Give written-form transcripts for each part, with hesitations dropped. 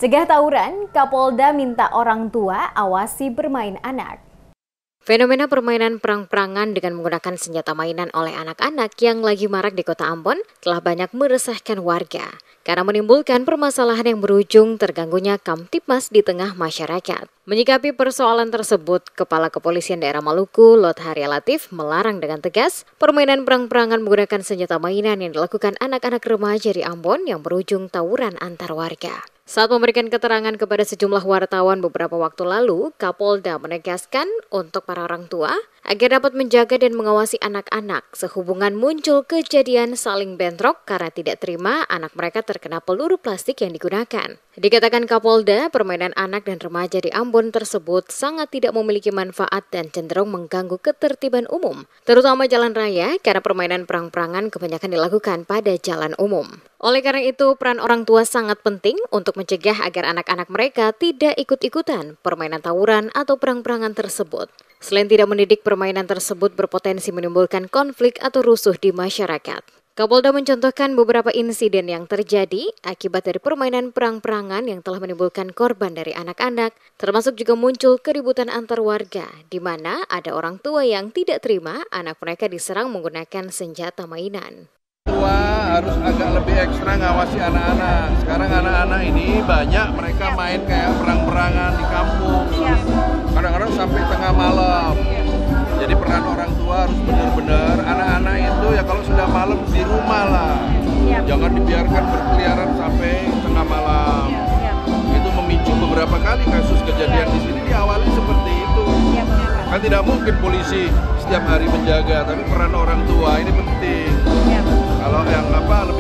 Cegah tawuran, Kapolda minta orang tua awasi bermain anak. Fenomena permainan perang-perangan dengan menggunakan senjata mainan oleh anak-anak yang lagi marak di Kota Ambon telah banyak meresahkan warga karena menimbulkan permasalahan yang berujung terganggunya Kamtibmas di tengah masyarakat. Menyikapi persoalan tersebut, Kepala Kepolisian Daerah Maluku, Lotharia Latif, melarang dengan tegas permainan perang-perangan menggunakan senjata mainan yang dilakukan anak-anak remaja di Ambon yang berujung tawuran antar warga. Saat memberikan keterangan kepada sejumlah wartawan beberapa waktu lalu, Kapolda menegaskan untuk para orang tua agar dapat menjaga dan mengawasi anak-anak sehubungan muncul kejadian saling bentrok karena tidak terima anak mereka terkena peluru plastik yang digunakan. Dikatakan Kapolda, permainan anak dan remaja di Ambon tersebut sangat tidak memiliki manfaat dan cenderung mengganggu ketertiban umum, terutama jalan raya karena permainan perang-perangan kebanyakan dilakukan pada jalan umum. Oleh karena itu, peran orang tua sangat penting untuk mencegah agar anak-anak mereka tidak ikut-ikutan permainan tawuran atau perang-perangan tersebut. Selain tidak mendidik, permainan tersebut berpotensi menimbulkan konflik atau rusuh di masyarakat. Kapolda mencontohkan beberapa insiden yang terjadi akibat dari permainan perang-perangan yang telah menimbulkan korban dari anak-anak, termasuk juga muncul keributan antar warga, di mana ada orang tua yang tidak terima anak mereka diserang menggunakan senjata mainan. Tua harus agak lebih ekstra ngawasi anak-anak. Sekarang anak-anak ini banyak mereka main kayak perang-perangan di kampung. Kadang-kadang sampai tengah malam. Jadi peran orang tua harus benar-benar anak-anak itu ya kalau sudah malam di rumah lah. Jangan dibiarkan berkeliaran sampai tengah malam. Itu memicu beberapa kali kasus kejadian di sini diawali seperti itu. Kan tidak mungkin polisi setiap hari menjaga, tapi peran orang tua ini penting. Kalau yang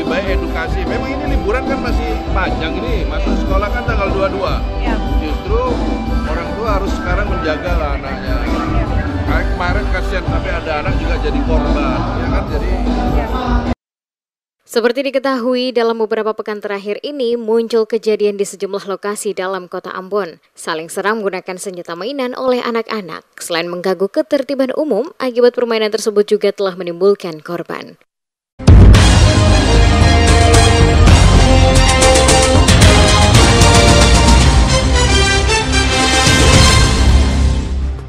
lebih baik edukasi. Memang ini liburan kan masih panjang ini, masuk sekolah kan tanggal 22. Justru orang tua harus sekarang menjaga lah anaknya. Kayak kemarin kasihan sampai ada anak juga jadi korban, ya kan? Seperti diketahui, dalam beberapa pekan terakhir ini muncul kejadian di sejumlah lokasi dalam Kota Ambon. Saling serang menggunakan senjata mainan oleh anak-anak. Selain mengganggu ketertiban umum, akibat permainan tersebut juga telah menimbulkan korban.